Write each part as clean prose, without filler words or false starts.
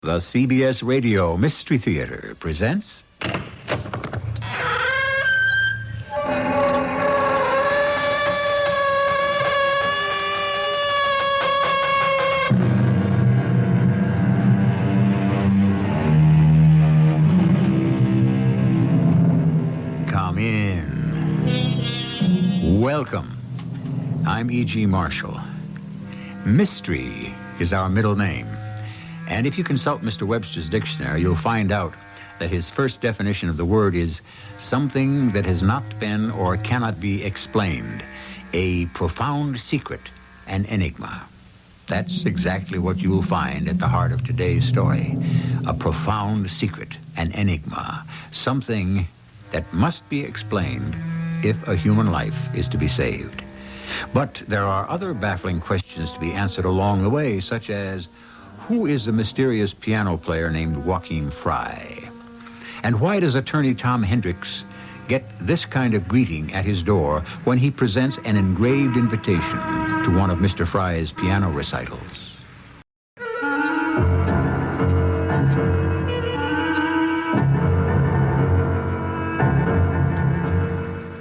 The CBS Radio Mystery Theater presents... Come in. Welcome. I'm E.G. Marshall. Mystery is our middle name. And if you consult Mr. Webster's dictionary, you'll find out that his first definition of the word is something that has not been or cannot be explained, a profound secret, an enigma. That's exactly what you'll find at the heart of today's story. A profound secret, an enigma, something that must be explained if a human life is to be saved. But there are other baffling questions to be answered along the way, such as... who is the mysterious piano player named Joachim Fry? And why does attorney Tom Hendricks get this kind of greeting at his door when he presents an engraved invitation to one of Mr. Fry's piano recitals?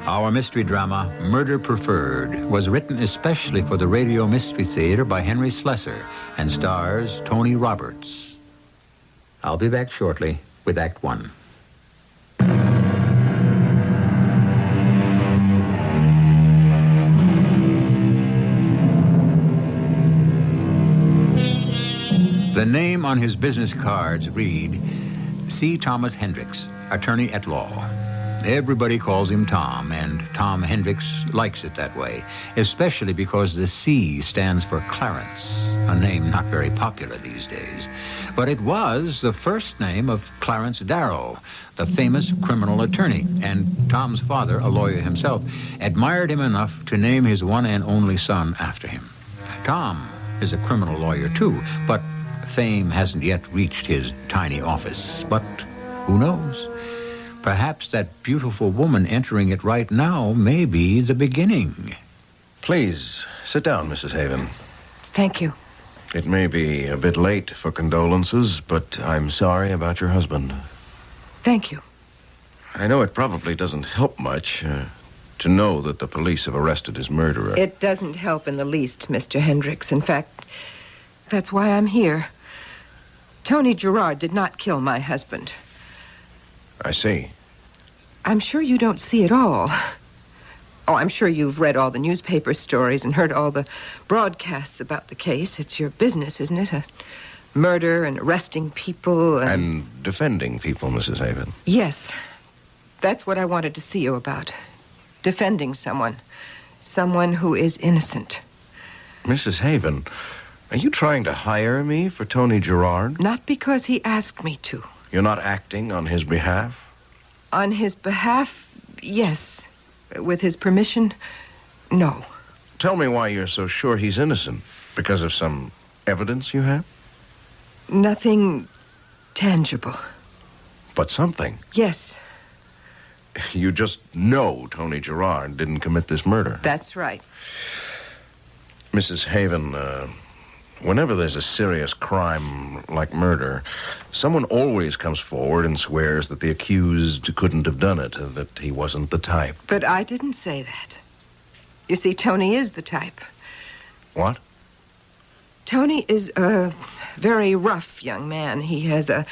Our mystery drama, Murder Preferred, was written especially for the Radio Mystery Theater by Henry Slessor and stars Tony Roberts. I'll be back shortly with Act One. The name on his business cards read C. Thomas Hendricks, attorney at law. Everybody calls him Tom, and Tom Hendricks likes it that way, especially because the C stands for Clarence, a name not very popular these days. But it was the first name of Clarence Darrow, the famous criminal attorney, and Tom's father, a lawyer himself, admired him enough to name his one and only son after him. Tom is a criminal lawyer, too, but fame hasn't yet reached his tiny office. But who knows? Perhaps that beautiful woman entering it right now may be the beginning. Please, sit down, Mrs. Haven. Thank you. It may be a bit late for condolences, but I'm sorry about your husband. Thank you. I know it probably doesn't help much to know that the police have arrested his murderer. It doesn't help in the least, Mr. Hendricks. In fact, that's why I'm here. Tony Gerard did not kill my husband. I see. I'm sure you don't see it all. Oh, I'm sure you've read all the newspaper stories and heard all the broadcasts about the case. It's your business, isn't it? Murder and arresting people and defending people, Mrs. Haven. Yes. That's what I wanted to see you about. Defending someone. Someone who is innocent. Mrs. Haven, are you trying to hire me for Tony Gerard? Not because he asked me to. You're not acting on his behalf? On his behalf, yes. With his permission, no. Tell me why you're so sure he's innocent. Because of some evidence you have? Nothing tangible. But something? Yes. You just know Tony Gerard didn't commit this murder. That's right. Mrs. Haven, whenever there's a serious crime like murder, someone always comes forward and swears that the accused couldn't have done it, that he wasn't the type. But I didn't say that. You see, Tony is the type. What? Tony is a very rough young man. He has a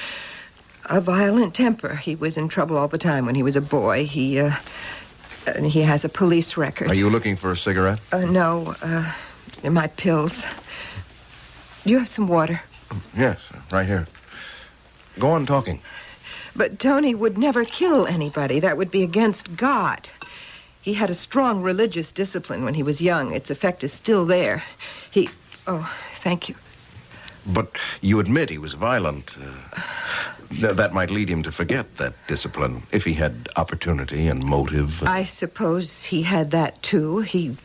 violent temper. He was in trouble all the time when he was a boy. He has a police record. Are you looking for a cigarette? No, my pills. Do you have some water? Yes, right here. Go on talking. But Tony would never kill anybody. That would be against God. He had a strong religious discipline when he was young. Its effect is still there. Oh, thank you. But you admit he was violent. That might lead him to forget that discipline, if he had opportunity and motive. I suppose he had that, too. He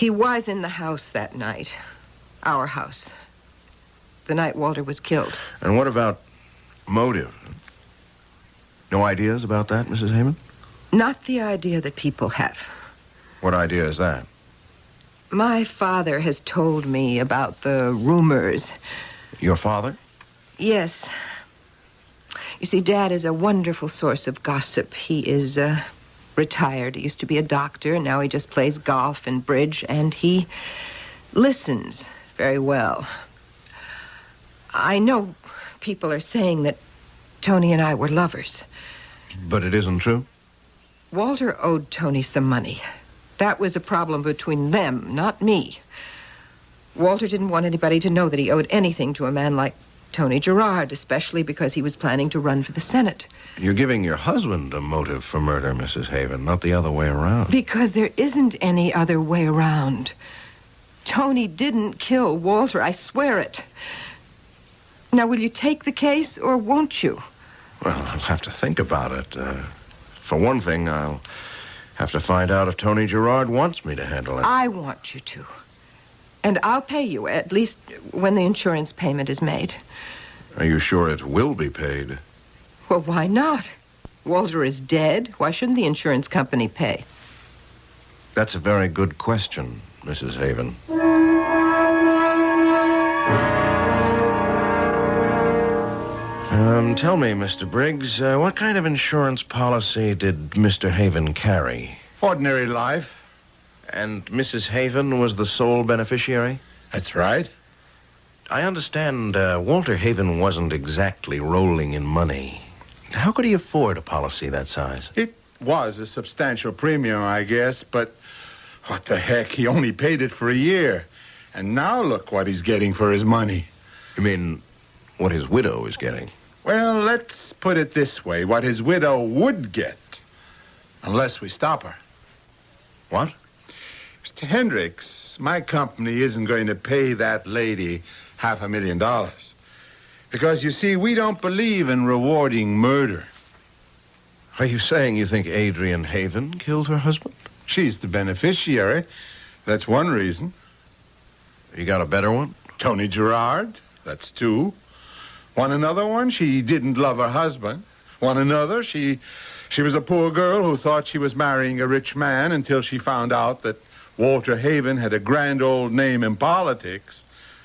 was in the house that night. Our house. The night Walter was killed. And what about motive? No ideas about that, Mrs. Haven? Not the idea that people have. What idea is that? My father has told me about the rumors. Your father? Yes. You see, Dad is a wonderful source of gossip. He is retired. He used to be a doctor, and now he just plays golf and bridge, and he listens very well. I know people are saying that Tony and I were lovers. But it isn't true? Walter owed Tony some money. That was a problem between them, not me. Walter didn't want anybody to know that he owed anything to a man like Tony Gerard, especially because he was planning to run for the Senate. You're giving your husband a motive for murder, Mrs. Haven, not the other way around. Because there isn't any other way around. Tony didn't kill Walter, I swear it. Now, will you take the case, or won't you? Well, I'll have to think about it. For one thing, I'll have to find out if Tony Gerard wants me to handle it. I want you to. And I'll pay you, at least when the insurance payment is made. Are you sure it will be paid? Well, why not? Walter is dead. Why shouldn't the insurance company pay? That's a very good question, Mrs. Haven. Tell me, Mr. Briggs, what kind of insurance policy did Mr. Haven carry? Ordinary life. And Mrs. Haven was the sole beneficiary? That's right. I understand Walter Haven wasn't exactly rolling in money. How could he afford a policy that size? It was a substantial premium, I guess, but what the heck? He only paid it for a year. And now look what he's getting for his money. You mean what his widow is getting? Well, let's put it this way. What his widow would get, unless we stop her. What? Mr. Hendricks, my company isn't going to pay that lady $500,000. Because, you see, we don't believe in rewarding murder. Are you saying you think Adrian Haven killed her husband? She's the beneficiary. That's one reason. You got a better one? Tony Gerard. That's two. Want another one? She didn't love her husband. Want another? She was a poor girl who thought she was marrying a rich man until she found out that Walter Haven had a grand old name in politics,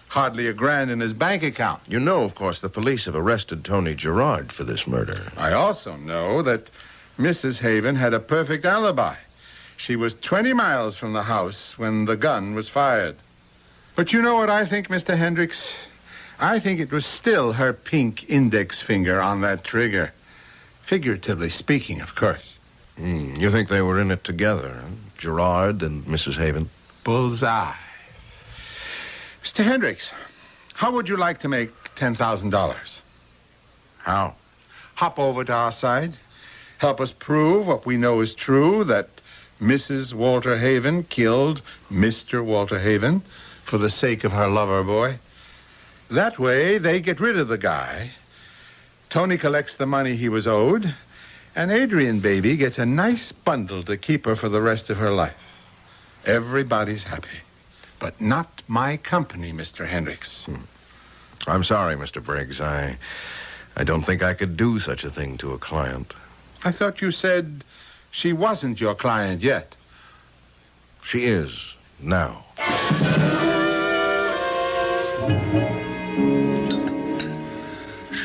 hardly a grand in his bank account. You know, of course, the police have arrested Tony Gerard for this murder. I also know that Mrs. Haven had a perfect alibi. She was 20 miles from the house when the gun was fired. But you know what I think, Mr. Hendricks? I think it was still her pink index finger on that trigger. Figuratively speaking, of course. You think they were in it together, huh? Gerard and Mrs. Haven? Bullseye. Mr. Hendricks, how would you like to make $10,000? How? Hop over to our side. Help us prove what we know is true, that Mrs. Walter Haven killed Mr. Walter Haven for the sake of her lover boy. That way, they get rid of the guy. Tony collects the money he was owed, and Adrian baby gets a nice bundle to keep her for the rest of her life. Everybody's happy. But not my company, Mr. Hendricks. I'm sorry, Mr. Briggs. I don't think I could do such a thing to a client. I thought you said she wasn't your client yet. She is, now.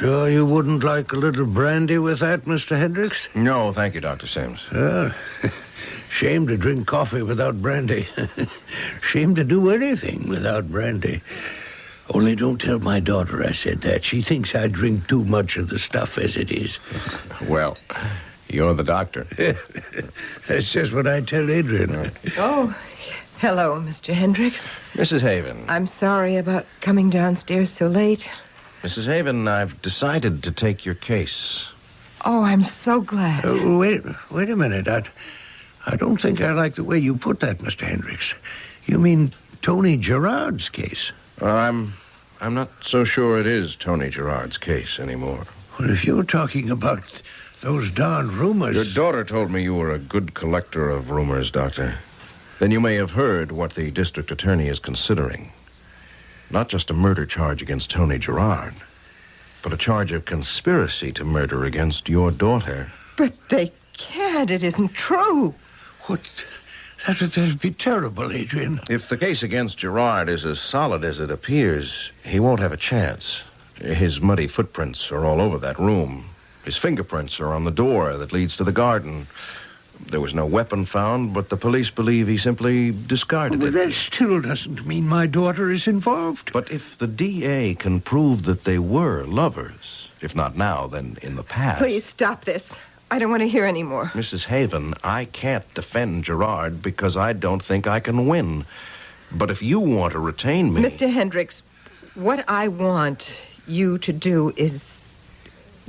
Sure you wouldn't like a little brandy with that, Mr. Hendricks? No, thank you, Dr. Sims. Shame to drink coffee without brandy. Shame to do anything without brandy. Only don't tell my daughter I said that. She thinks I drink too much of the stuff as it is. Well, you're the doctor. That's just what I tell Adrian. Oh, hello, Mr. Hendricks. Mrs. Haven. I'm sorry about coming downstairs so late. Mrs. Haven, I've decided to take your case. Oh, I'm so glad. Wait a minute. I don't think I like the way you put that, Mr. Hendricks. You mean Tony Gerard's case? I'm not so sure it is Tony Gerard's case anymore. Well, if you're talking about those darn rumors... Your daughter told me you were a good collector of rumors, Doctor. Then you may have heard what the district attorney is considering. Not just a murder charge against Tony Gerard, but a charge of conspiracy to murder against your daughter. But they can't. It isn't true. What? That'd be terrible, Adrian. If the case against Gerard is as solid as it appears, he won't have a chance. His muddy footprints are all over that room. His fingerprints are on the door that leads to the garden. There was no weapon found, but the police believe he simply discarded But it. that still doesn't mean my daughter is involved. But if the DA can prove that they were lovers, if not now, then in the past... Please stop this. I don't want to hear any more. Mrs. Haven, I can't defend Gerard because I don't think I can win. But if you want to retain me... Mr. Hendricks, what I want you to do is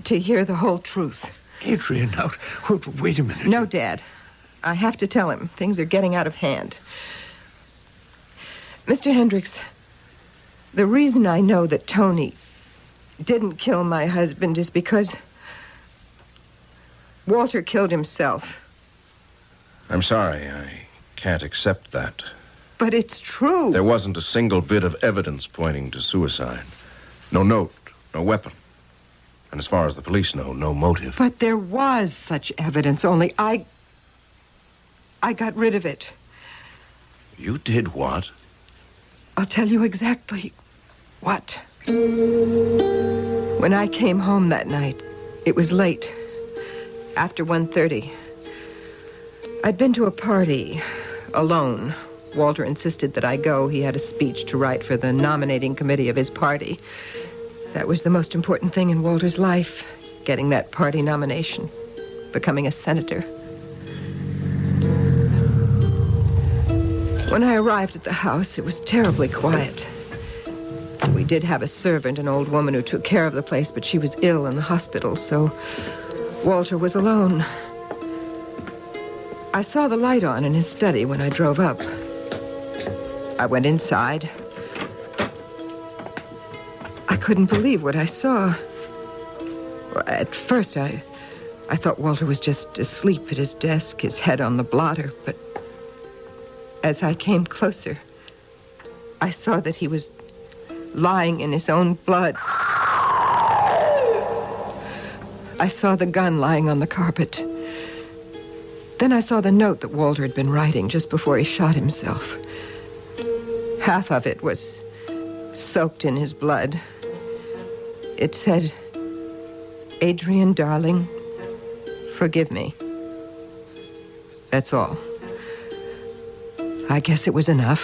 to hear the whole truth. Adrian, now, wait a minute. No, Dad. I have to tell him. Things are getting out of hand. Mr. Hendricks, the reason I know that Tony didn't kill my husband is because Walter killed himself. I'm sorry, I can't accept that. But it's true. There wasn't a single bit of evidence pointing to suicide. No note, no weapon. And as far as the police know, no motive. But there was such evidence, only I got rid of it. You did what? I'll tell you exactly what. When I came home that night, it was late, after 1:30. I'd been to a party alone. Walter insisted that I go. He had a speech to write for the nominating committee of his party. That was the most important thing in Walter's life, getting that party nomination, becoming a senator. When I arrived at the house, it was terribly quiet. We did have a servant, an old woman who took care of the place, but she was ill in the hospital, so Walter was alone. I saw the light on in his study when I drove up. I went inside. I couldn't believe what I saw. At first, I thought Walter was just asleep at his desk, his head on the blotter, but as I came closer, I saw that he was lying in his own blood. I saw the gun lying on the carpet. Then I saw the note that Walter had been writing just before he shot himself. Half of it was soaked in his blood. It said, "Adrian, darling, forgive me." That's all. I guess it was enough.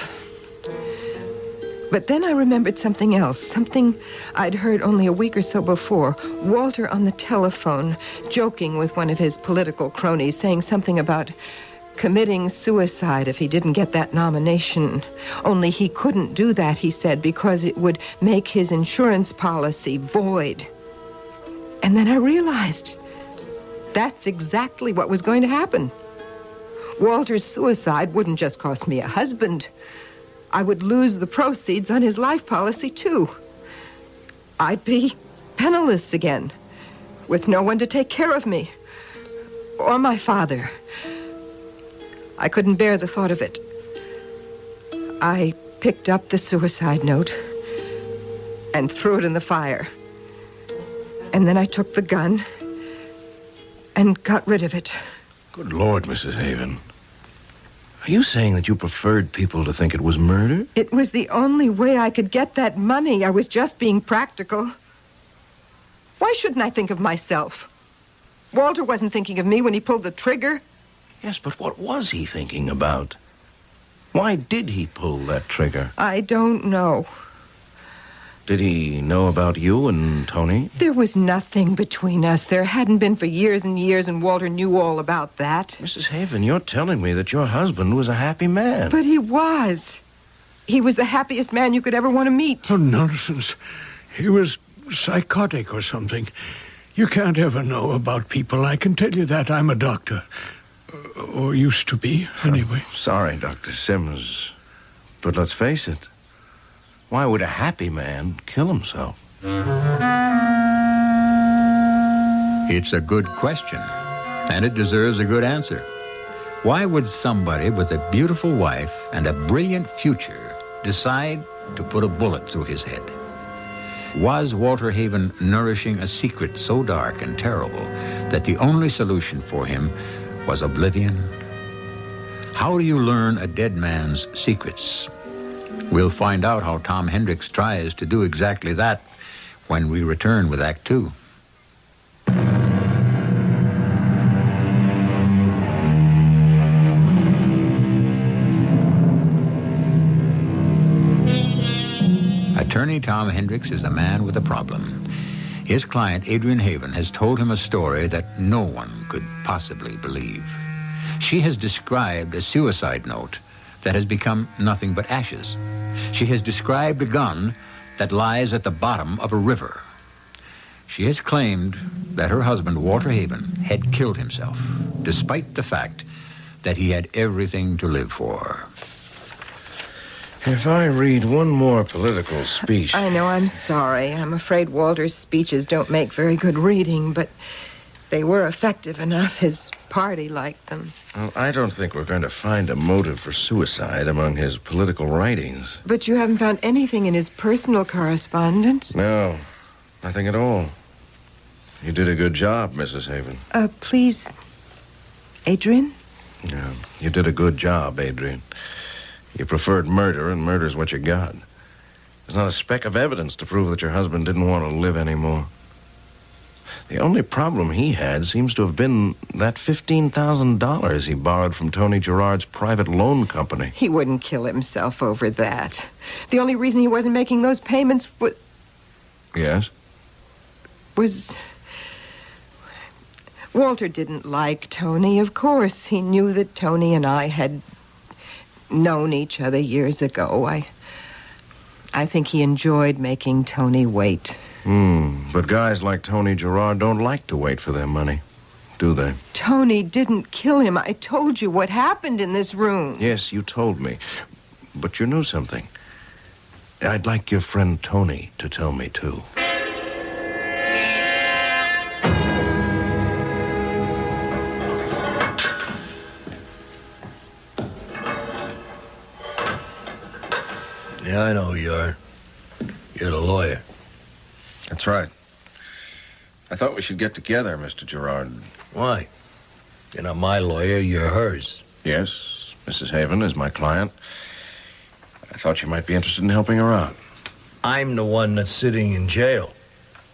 But then I remembered something else, something I'd heard only a week or so before. Walter on the telephone, joking with one of his political cronies, saying something about committing suicide if he didn't get that nomination. Only he couldn't do that, he said, because it would make his insurance policy void. And then I realized that's exactly what was going to happen. Walter's suicide wouldn't just cost me a husband. I would lose the proceeds on his life policy, too. I'd be penniless again, with no one to take care of me, or my father. I couldn't bear the thought of it. I picked up the suicide note and threw it in the fire. And then I took the gun and got rid of it. Good Lord, Mrs. Haven. Are you saying that you preferred people to think it was murder? It was the only way I could get that money. I was just being practical. Why shouldn't I think of myself? Walter wasn't thinking of me when he pulled the trigger. Yes, but what was he thinking about? Why did he pull that trigger? I don't know. Did he know about you and Tony? There was nothing between us. There hadn't been for years and years, and Walter knew all about that. Mrs. Haven, you're telling me that your husband was a happy man. But he was. He was the happiest man you could ever want to meet. Oh, nonsense. He was psychotic or something. You can't ever know about people. I can tell you that. I'm a doctor. Or used to be, anyway. Sorry, Dr. Sims. But let's face it. Why would a happy man kill himself? It's a good question, and it deserves a good answer. Why would somebody with a beautiful wife and a brilliant future decide to put a bullet through his head? Was Walter Haven nourishing a secret so dark and terrible that the only solution for him was oblivion? How do you learn a dead man's secrets? We'll find out how Tom Hendricks tries to do exactly that when we return with Act Two. Attorney Tom Hendricks is a man with a problem. His client, Adrian Haven, has told him a story that no one could possibly believe. She has described a suicide note that has become nothing but ashes. She has described a gun that lies at the bottom of a river. She has claimed that her husband, Walter Haven, had killed himself, despite the fact that he had everything to live for. If I read one more political speech... I know, I'm sorry. I'm afraid Walter's speeches don't make very good reading, but they were effective enough. His party liked them. Well, I don't think we're going to find a motive for suicide among his political writings. But you haven't found anything in his personal correspondence? No, nothing at all. You did a good job, Mrs. Haven. Please, Adrian? Yeah, you did a good job, Adrian. You preferred murder, and murder's what you got. There's not a speck of evidence to prove that your husband didn't want to live anymore. The only problem he had seems to have been that $15,000 he borrowed from Tony Gerard's private loan company. He wouldn't kill himself over that. The only reason he wasn't making those payments was... Yes? Walter didn't like Tony, of course. He knew that Tony and I had known each other years ago. I think he enjoyed making Tony wait. But guys like Tony Gerard don't like to wait for their money, do they? Tony didn't kill him. I told you what happened in this room. Yes, you told me. But you knew something. I'd like your friend Tony to tell me, too. Yeah, I know who you are. You're the lawyer. That's right. I thought we should get together, Mr. Gerard. Why? You're not my lawyer, you're hers. Yes, Mrs. Haven is my client. I thought you might be interested in helping her out. I'm the one that's sitting in jail.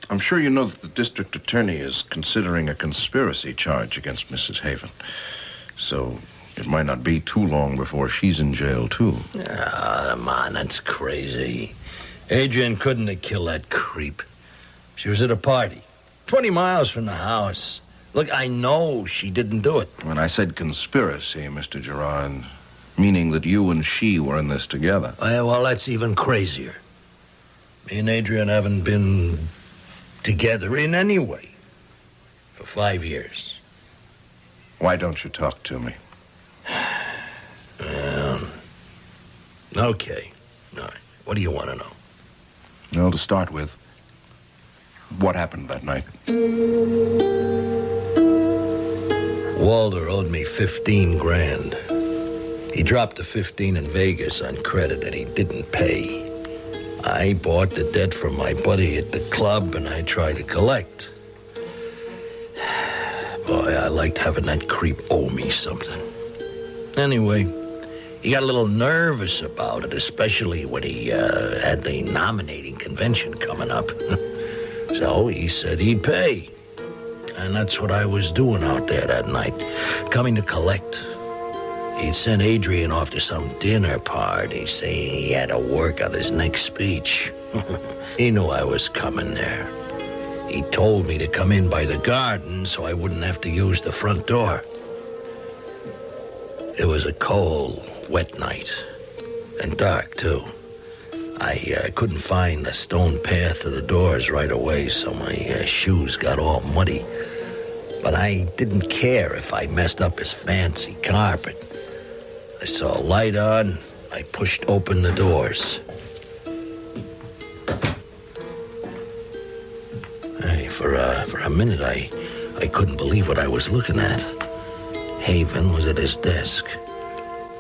I'm sure you know that the district attorney is considering a conspiracy charge against Mrs. Haven. So it might not be too long before she's in jail, too. Ah, come on, that's crazy. Adrian couldn't have killed that creep. She was at a party, 20 miles from the house. Look, I know she didn't do it. When I said conspiracy, Mr. Gerard, meaning that you and she were in this together. Well, that's even crazier. Me and Adrian haven't been together in any way for 5 years. Why don't you talk to me? Okay. All right. What do you want to know? Well, to start with, what happened that night? Walter owed me 15 grand. He dropped the 15 in Vegas on credit and he didn't pay. I bought the debt from my buddy at the club and I tried to collect. Boy, I liked having that creep owe me something. Anyway, he got a little nervous about it, especially when he had the nominating convention coming up. So he said he'd pay. And that's what I was doing out there that night, coming to collect. He'd sent Adrian off to some dinner party, saying he had to work on his next speech. He knew I was coming there. He told me to come in by the garden so I wouldn't have to use the front door. It was a cold, wet night, and dark, too. I couldn't find the stone path to the doors right away, so my shoes got all muddy. But I didn't care if I messed up his fancy carpet. I saw a light on. I pushed open the doors. Hey, for a minute, I couldn't believe what I was looking at. Haven was at his desk.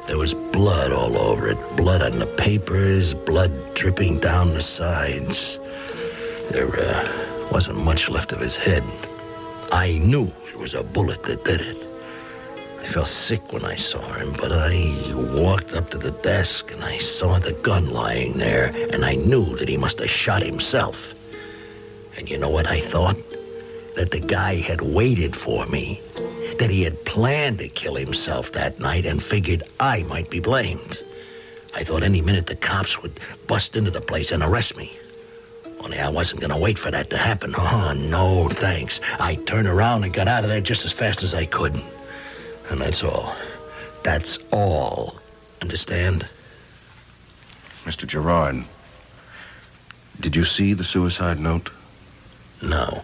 There was blood all over it. Blood on the papers, blood dripping down the sides. There wasn't much left of his head. I knew it was a bullet that did it. I felt sick when I saw him, but I walked up to the desk and I saw the gun lying there, and I knew that he must have shot himself. And you know what I thought? That the guy had waited for me. That he had planned to kill himself that night and figured I might be blamed. I thought any minute the cops would bust into the place and arrest me. Only I wasn't going to wait for that to happen. Oh, no, thanks. I turned around and got out of there just as fast as I could. And that's all. That's all. Understand? Mr. Gerard, did you see the suicide note? No.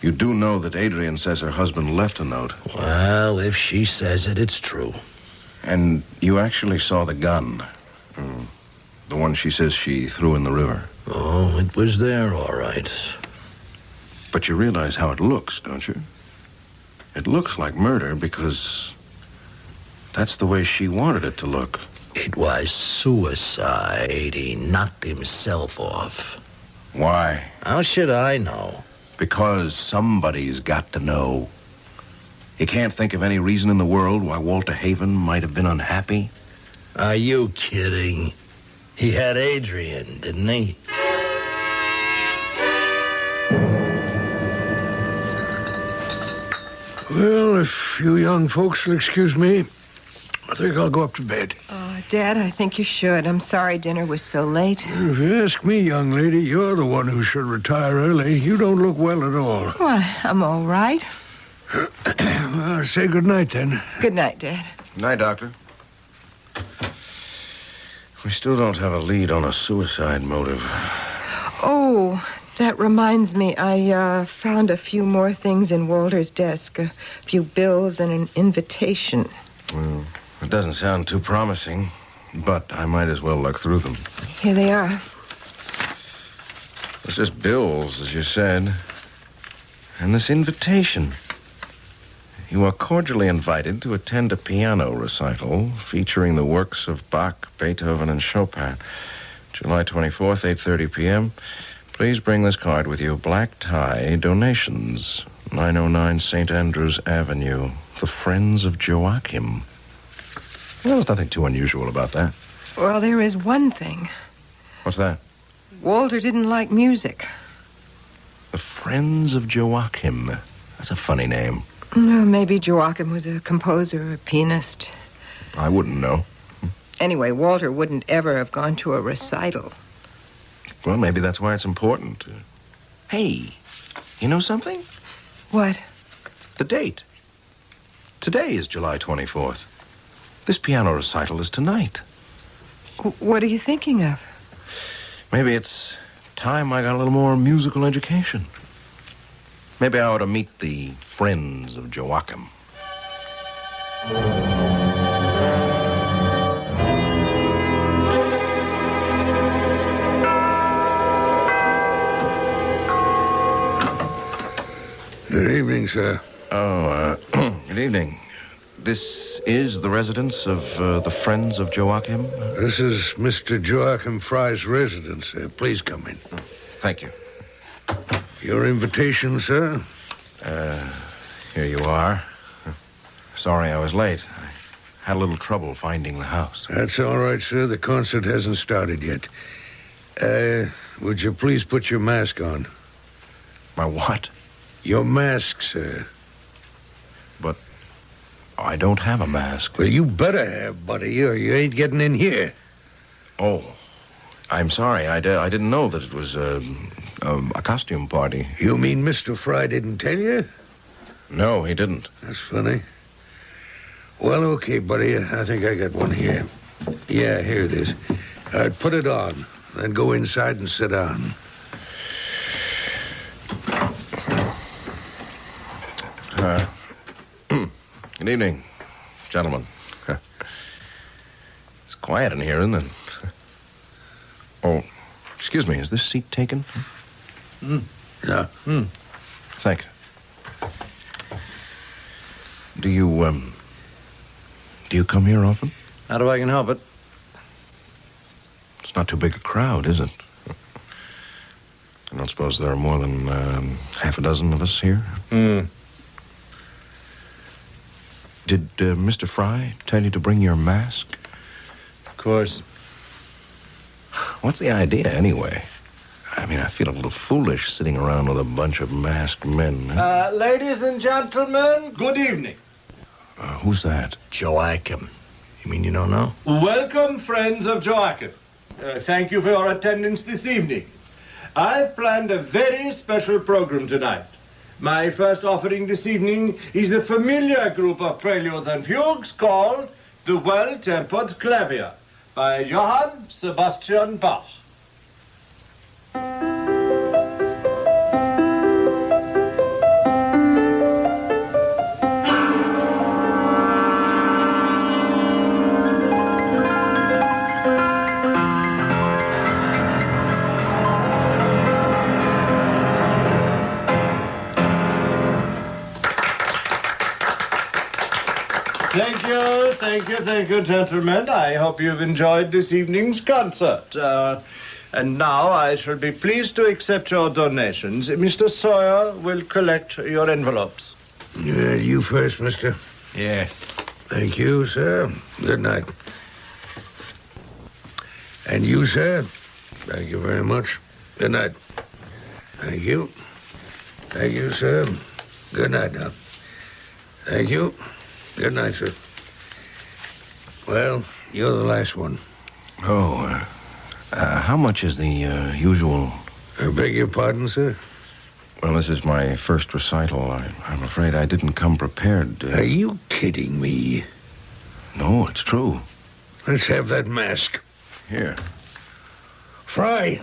You do know that Adrian says her husband left a note. Well, if she says it, it's true. And you actually saw the gun. The one she says she threw in the river. Oh, it was there, all right. But you realize how it looks, don't you? It looks like murder because that's the way she wanted it to look. It was suicide. He knocked himself off. Why? How should I know? Because somebody's got to know. You can't think of any reason in the world why Walter Haven might have been unhappy? Are you kidding? He had Adrian, didn't he? Well, if you young folks will excuse me, I think I'll go up to bed. Oh, Dad, I think you should. I'm sorry dinner was so late. If you ask me, young lady, you're the one who should retire early. You don't look well at all. Why, I'm all right. Well, say good night, then. Good night, Dad. Good night, Doctor. We still don't have a lead on a suicide motive. Oh, that reminds me. I found a few more things in Walter's desk. A few bills and an invitation. Well, it doesn't sound too promising, but I might as well look through them. Here they are. It's just bills, as you said. And this invitation. You are cordially invited to attend a piano recital featuring the works of Bach, Beethoven, and Chopin. July 24th, 8:30 p.m. Please bring this card with you. Black tie, donations, 909 St. Andrews Avenue. The Friends of Joachim. Well, there's nothing too unusual about that. Well, there is one thing. What's that? Walter didn't like music. The Friends of Joachim. That's a funny name. No, maybe Joachim was a composer or a pianist. I wouldn't know. Anyway, Walter wouldn't ever have gone to a recital. Well, maybe that's why it's important. Hey, you know something? What? The date. Today is July 24th. This piano recital is tonight. What are you thinking of? Maybe it's time I got a little more musical education. Maybe I ought to meet the Friends of Joachim. Good evening, sir. Oh, good evening. This is the residence of the Friends of Joachim? This is Mr. Joachim Fry's residence. Please come in. Thank you. Your invitation, sir? Here you are. Sorry I was late. I had a little trouble finding the house. That's all right, sir. The concert hasn't started yet. Would you please put your mask on? My what? Your mask, sir. But I don't have a mask. Well, you better have, buddy, or you ain't getting in here. Oh, I'm sorry. I didn't know that it was a costume party. You mean Mr. Fry didn't tell you? No, he didn't. That's funny. Well, okay, buddy. I think I got one here. Yeah, here it is. All right, put it on. Then go inside and sit down. Good evening, gentlemen. It's quiet in here, isn't it? Oh, excuse me. Is this seat taken? Yeah. Thank you. Do you come here often? How do I can help it? It's not too big a crowd, is it? I don't suppose there are more than half a dozen of us here. Did Mr. Fry tell you to bring your mask? Of course. What's the idea, anyway? I mean, I feel a little foolish sitting around with a bunch of masked men. Ladies and gentlemen, good evening. Who's that? Joachim. You mean you don't know? Welcome, friends of Joachim. Thank you for your attendance this evening. I've planned a very special program tonight. My first offering this evening is the familiar group of preludes and fugues called The Well-Tempered Clavier by Johann Sebastian Bach. Thank you, gentlemen. I hope you've enjoyed this evening's concert. And now I shall be pleased to accept your donations. Mr. Sawyer will collect your envelopes. You first, mister. Yes. Thank you, sir. Good night. And you, sir? Thank you very much. Good night. Thank you. Thank you, sir. Good night now. Thank you. Good night, sir. Well, you're the last one. Oh, how much is the usual? I beg your pardon, sir? Well, this is my first recital. I'm afraid I didn't come prepared. Are you kidding me? No, it's true. Let's have that mask. Here. Fry,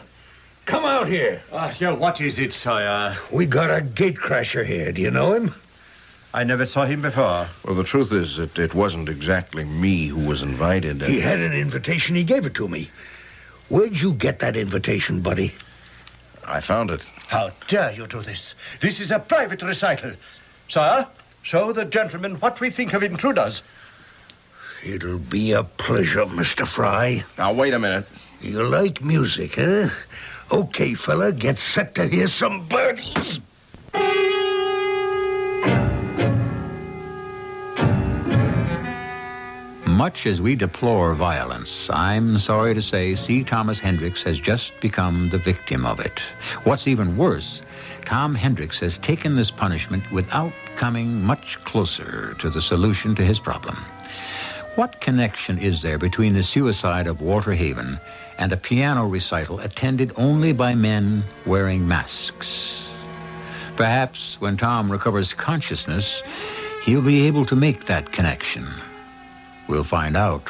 come out here. What is it, Sawyer? We got a gatecrasher here. Do you know him? I never saw him before. Well, the truth is that it wasn't exactly me who was invited. He had an invitation. He gave it to me. Where'd you get that invitation, buddy? I found it. How dare you do this? This is a private recital. Sir, show the gentleman what we think of intruders. It'll be a pleasure, Mr. Fry. Now, wait a minute. You like music, huh? Okay, fella, get set to hear some birdies. Much as we deplore violence, I'm sorry to say C. Thomas Hendricks has just become the victim of it. What's even worse, Tom Hendricks has taken this punishment without coming much closer to the solution to his problem. What connection is there between the suicide of Walter Haven and a piano recital attended only by men wearing masks? Perhaps when Tom recovers consciousness, he'll be able to make that connection. We'll find out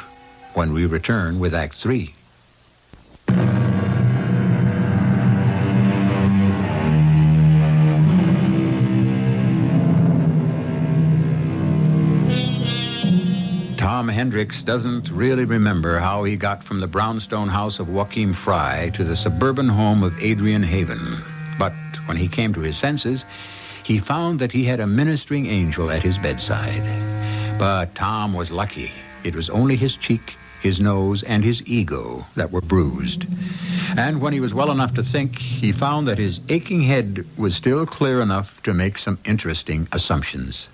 when we return with Act 3. Tom Hendricks doesn't really remember how he got from the brownstone house of Joachim Fry to the suburban home of Adrian Haven. But when he came to his senses, he found that he had a ministering angel at his bedside. But Tom was lucky. It was only his cheek, his nose, and his ego that were bruised. And when he was well enough to think, he found that his aching head was still clear enough to make some interesting assumptions.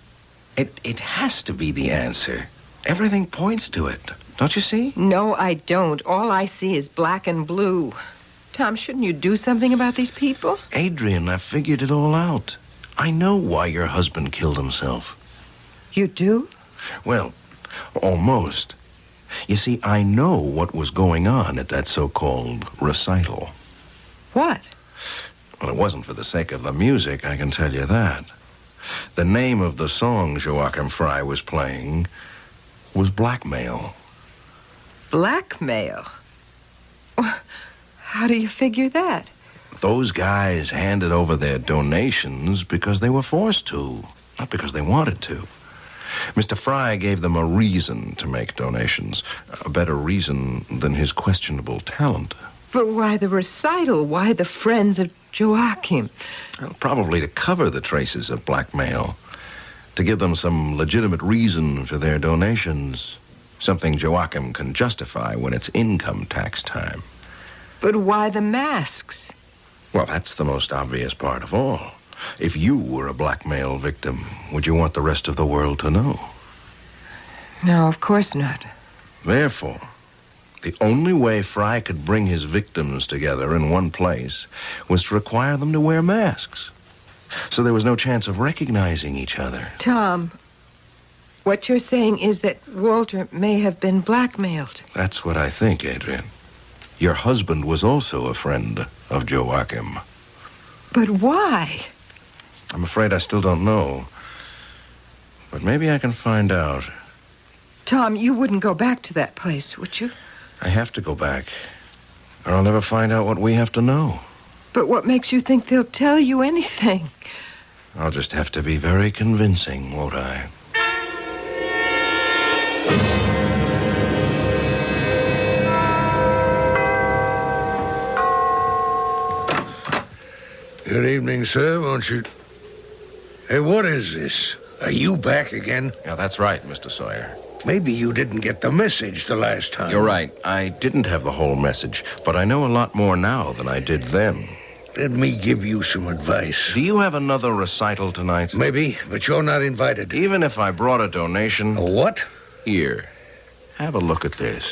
It has to be the answer. Everything points to it. Don't you see? No, I don't. All I see is black and blue. Tom, shouldn't you do something about these people? Adrian, I figured it all out. I know why your husband killed himself. You do? Well, almost. You see, I know what was going on at that so-called recital. What? Well, it wasn't for the sake of the music, I can tell you that. The name of the song Joachim Fry was playing was Blackmail. Blackmail? How do you figure that? Those guys handed over their donations because they were forced to, not because they wanted to. Mr. Fry gave them a reason to make donations, a better reason than his questionable talent. But why the recital? Why the friends of Joachim? Well, probably to cover the traces of blackmail, to give them some legitimate reason for their donations, something Joachim can justify when it's income tax time. But why the masks? Well, that's the most obvious part of all. If you were a blackmail victim, would you want the rest of the world to know? No, of course not. Therefore, The only way Fry could bring his victims together in one place was to require them to wear masks. So there was no chance of recognizing each other. Tom, what you're saying is that Walter may have been blackmailed. That's what I think, Adrian. Your husband was also a friend of Joachim. But why? I'm afraid I still don't know. But maybe I can find out. Tom, you wouldn't go back to that place, would you? I have to go back, or I'll never find out what we have to know. But what makes you think they'll tell you anything? I'll just have to be very convincing, won't I? Good evening, sir. Won't you... Hey, what is this? Are you back again? Yeah, that's right, Mr. Sawyer. Maybe you didn't get the message the last time. You're right. I didn't have the whole message, but I know a lot more now than I did then. Let me give you some advice. Do you have another recital tonight? Maybe, but you're not invited. Even if I brought a donation... A what? Here. Have a look at this.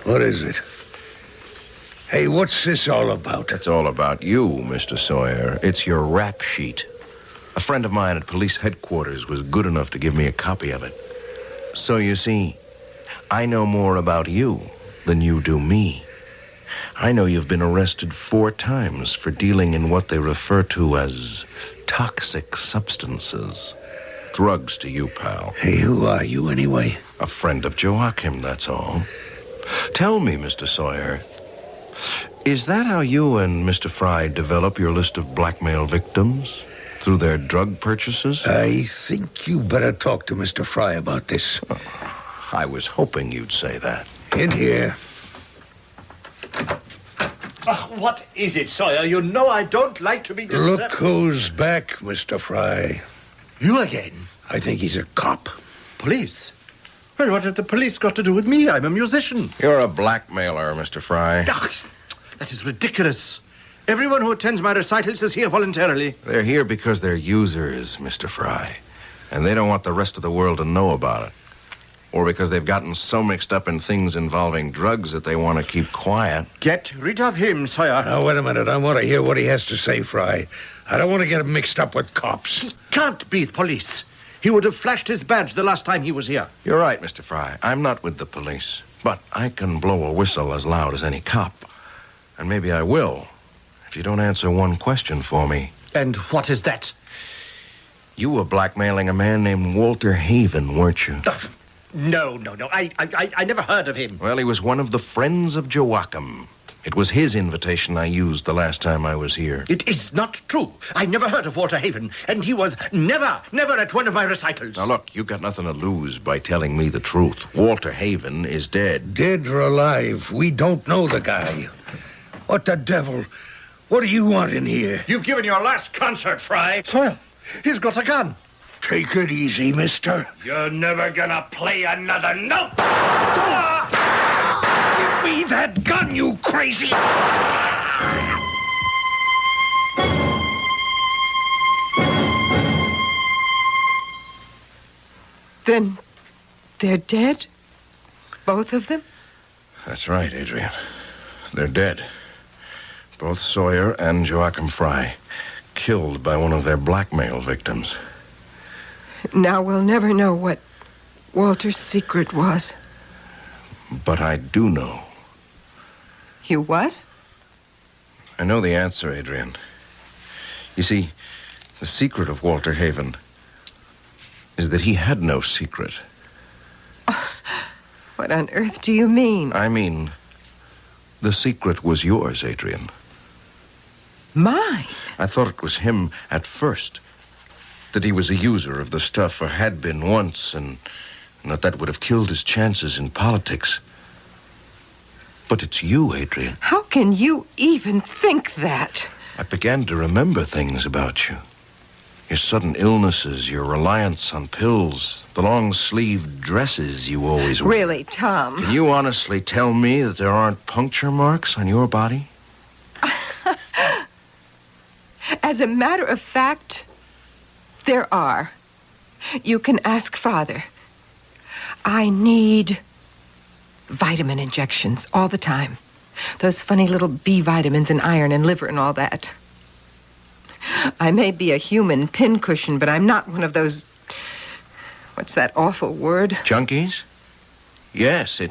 What is it? Hey, what's this all about? It's all about you, Mr. Sawyer. It's your rap sheet. A friend of mine at police headquarters was good enough to give me a copy of it. So you see, I know more about you than you do me. I know you've been arrested 4 times for dealing in what they refer to as toxic substances. Drugs to you, pal. Hey, who are you anyway? A friend of Joachim, that's all. Tell me, Mr. Sawyer, is that how you and Mr. Fry develop your list of blackmail victims? Through their drug purchases? I think you better talk to Mr. Fry about this. Oh, I was hoping you'd say that. In here. What is it, Sawyer? You know I don't like to be disturbed. Look who's back, Mr. Fry. You again? I think he's a cop. Police? Well, what have the police got to do with me? I'm a musician. You're a blackmailer, Mr. Fry. That is ridiculous. Everyone who attends my recitals is here voluntarily. They're here because they're users, Mr. Fry. And they don't want the rest of the world to know about it. Or because they've gotten so mixed up in things involving drugs that they want to keep quiet. Get rid of him, Sawyer. Now, wait a minute. I want to hear what he has to say, Fry. I don't want to get him mixed up with cops. He can't be the police. He would have flashed his badge the last time he was here. You're right, Mr. Fry. I'm not with the police. But I can blow a whistle as loud as any cop. And maybe I will, if you don't answer one question for me. And what is that? You were blackmailing a man named Walter Haven, weren't you? No. I never heard of him. Well, he was one of the friends of Joachim. It was his invitation I used the last time I was here. It is not true. I never heard of Walter Haven, and he was never at one of my recitals. Now, look, you've got nothing to lose by telling me the truth. Walter Haven is dead. Dead or alive, we don't know the guy. What the devil? What do you want in here? You've given your last concert, Fry. Sawyer, he's got a gun. Take it easy, mister. You're never gonna play another note. Give me that gun, you crazy... Then they're dead? Both of them? That's right, Adrian. They're dead. Both Sawyer and Joachim Fry. Killed by one of their blackmail victims. Now we'll never know what Walter's secret was. But I do know. You what? I know the answer, Adrian. You see, the secret of Walter Haven is that he had no secret. What on earth do you mean? I mean, the secret was yours, Adrian. Mine? I thought it was him at first. That he was a user of the stuff, or had been once, and that would have killed his chances in politics. But it's you, Adrian. How can you even think that? I began to remember things about you. Your sudden illnesses, your reliance on pills, the long-sleeved dresses you always wear. Really, Tom? Can you honestly tell me that there aren't puncture marks on your body? As a matter of fact, there are. You can ask Father. I need Vitamin injections all the time. Those funny little B vitamins and iron and liver and all that. I may be a human pincushion, but I'm not one of those... What's that awful word? Junkies? Yes, it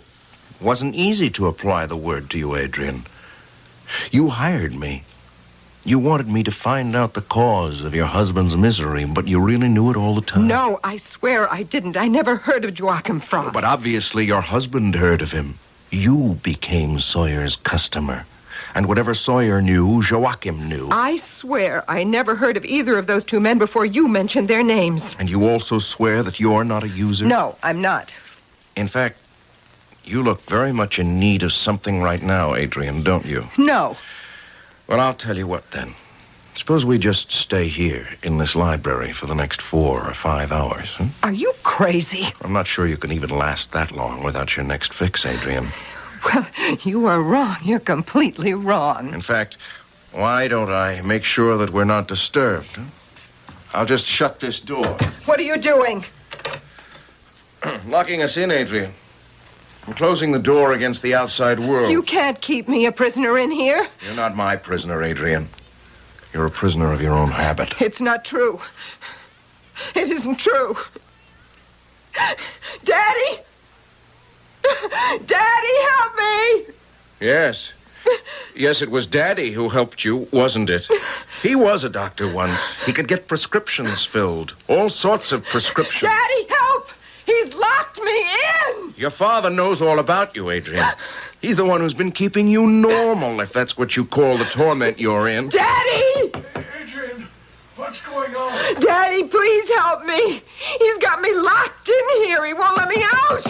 wasn't easy to apply the word to you, Adrian. You hired me. You wanted me to find out the cause of your husband's misery, but you really knew it all the time. No, I swear I didn't. I never heard of Joachim Frog. But obviously your husband heard of him. You became Sawyer's customer. And whatever Sawyer knew, Joachim knew. I swear I never heard of either of those two men before you mentioned their names. And you also swear that you're not a user? No, I'm not. In fact, you look very much in need of something right now, Adrian, don't you? No. Well, I'll tell you what, then. Suppose we just stay here in this library for the next 4 or 5 hours, huh? Are you crazy? I'm not sure you can even last that long without your next fix, Adrian. Well, you are wrong. You're completely wrong. In fact, why don't I make sure that we're not disturbed? Huh? I'll just shut this door. What are you doing? Locking us in, Adrian. I'm closing the door against the outside world. You can't keep me a prisoner in here. You're not my prisoner, Adrian. You're a prisoner of your own habit. It's not true. It isn't true. Daddy! Daddy, help me! Yes. Yes, it was Daddy who helped you, wasn't it? He was a doctor once. He could get prescriptions filled. All sorts of prescriptions. Daddy, help! He's locked me in! Your father knows all about you, Adrian. He's the one who's been keeping you normal, if that's what you call the torment you're in. Daddy! Adrian, what's going on? Daddy, please help me. He's got me locked in here. He won't let me out.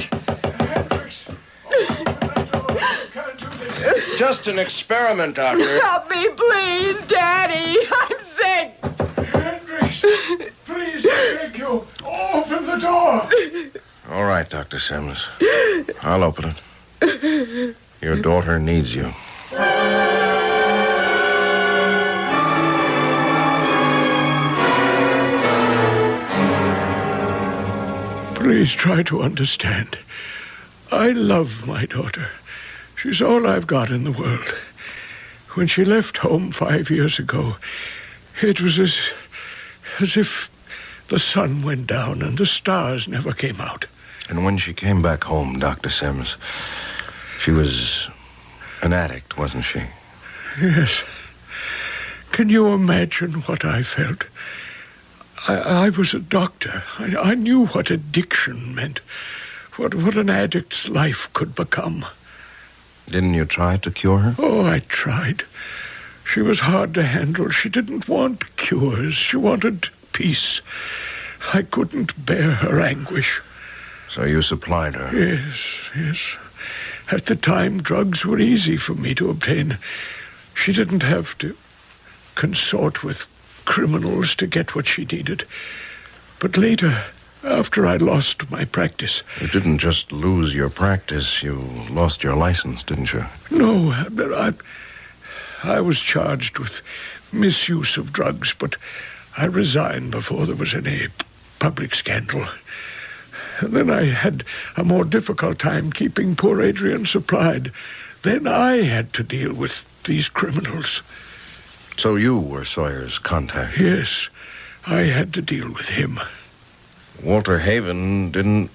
Hendricks, open that door. You can't do this. Just an experiment, Doctor. Help me, please, Daddy. I'm sick. Hendricks, please, I beg you, open the door. All right, Dr. Sims. I'll open it. Your daughter needs you. Please try to understand. I love my daughter. She's all I've got in the world. When she left home 5 years ago, it was as if the sun went down and the stars never came out. And when she came back home, Dr. Sims, she was an addict, wasn't she? Yes. Can you imagine what I felt? I was a doctor. I knew what addiction meant, what an addict's life could become. Didn't you try to cure her? Oh, I tried. She was hard to handle. She didn't want cures. She wanted peace. I couldn't bear her anguish. So you supplied her? Yes. At the time, drugs were easy for me to obtain. She didn't have to consort with criminals to get what she needed. But later, after I lost my practice... You didn't just lose your practice, you lost your license, didn't you? No, I was charged with misuse of drugs, but I resigned before there was any public scandal. And then I had a more difficult time keeping poor Adrian supplied. Then I had to deal with these criminals. So you were Sawyer's contact? Yes, I had to deal with him. Walter Haven didn't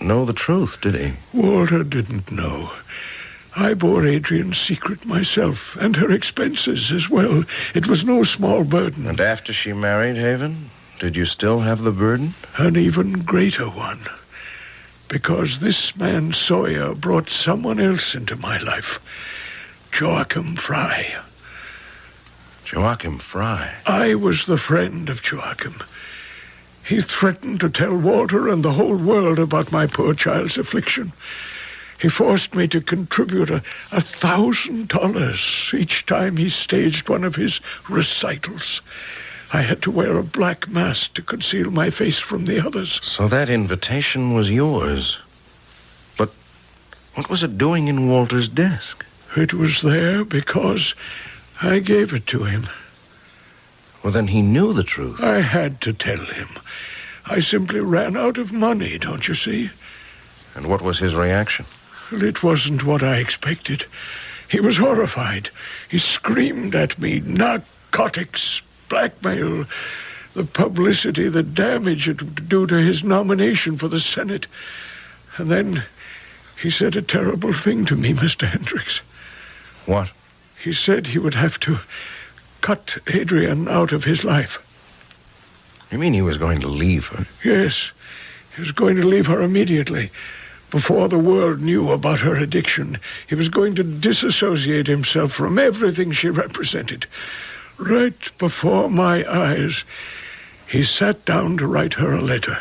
know the truth, did he? Walter didn't know. I bore Adrian's secret myself, and her expenses as well. It was no small burden. And after she married Haven, did you still have the burden? An even greater one. Because this man Sawyer brought someone else into my life. Joachim Fry. Joachim Fry? I was the friend of Joachim. He threatened to tell Walter and the whole world about my poor child's affliction. He forced me to contribute $1,000 each time he staged one of his recitals. I had to wear a black mask to conceal my face from the others. So that invitation was yours. But what was it doing in Walter's desk? It was there because I gave it to him. Well, then he knew the truth. I had to tell him. I simply ran out of money, don't you see? And what was his reaction? Well, it wasn't what I expected. He was horrified. He screamed at me, narcotics, blackmail, the publicity, the damage it would do to his nomination for the Senate. And then he said a terrible thing to me, Mr. Hendricks. What? He said he would have to cut Adrian out of his life. You mean he was going to leave her? Yes, he was going to leave her immediately. Before the world knew about her addiction, he was going to disassociate himself from everything she represented. Right before my eyes, he sat down to write her a letter.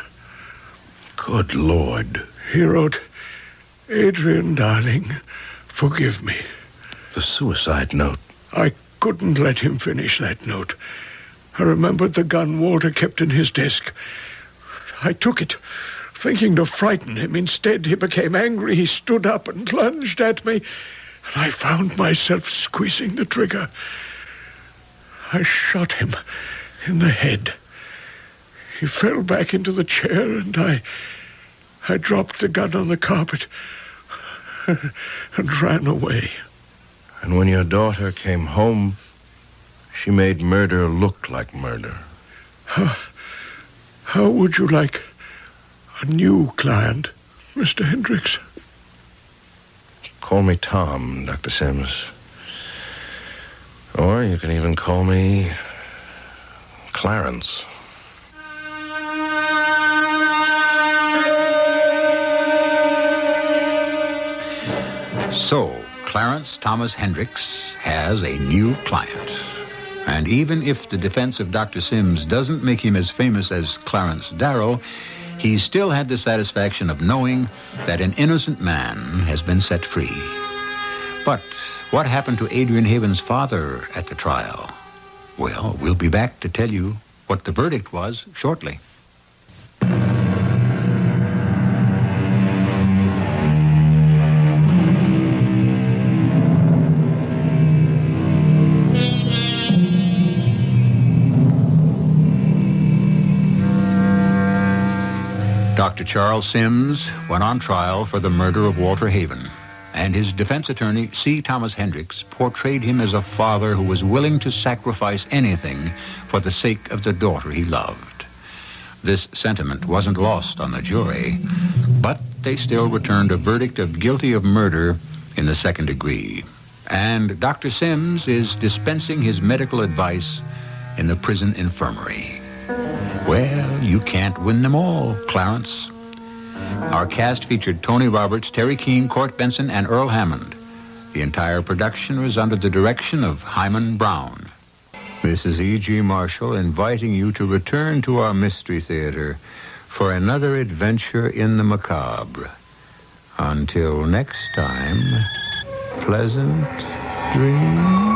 Good Lord. He wrote, "Adrian, darling, forgive me." The suicide note. I couldn't let him finish that note. I remembered the gun Walter kept in his desk. I took it, thinking to frighten him. Instead, he became angry. He stood up and lunged at me, and I found myself squeezing the trigger. I shot him in the head. He fell back into the chair, and I dropped the gun on the carpet and ran away. And when your daughter came home, she made murder look like murder. How would you like a new client, Mr. Hendricks? Call me Tom, Dr. Sims. Or you can even call me Clarence. So, Clarence Thomas Hendricks has a new client. And even if the defense of Dr. Sims doesn't make him as famous as Clarence Darrow, he still had the satisfaction of knowing that an innocent man has been set free. But what happened to Adrian Haven's father at the trial? Well, we'll be back to tell you what the verdict was shortly. Dr. Charles Sims went on trial for the murder of Walter Haven, and his defense attorney, C. Thomas Hendricks, portrayed him as a father who was willing to sacrifice anything for the sake of the daughter he loved. This sentiment wasn't lost on the jury, but they still returned a verdict of guilty of murder in the second degree. And Dr. Sims is dispensing his medical advice in the prison infirmary. Well, you can't win them all, Clarence. Our cast featured Tony Roberts, Terry Keane, Court Benson, and Earl Hammond. The entire production was under the direction of Hyman Brown. This is E.G. Marshall inviting you to return to our Mystery Theater for another adventure in the macabre. Until next time, pleasant dreams.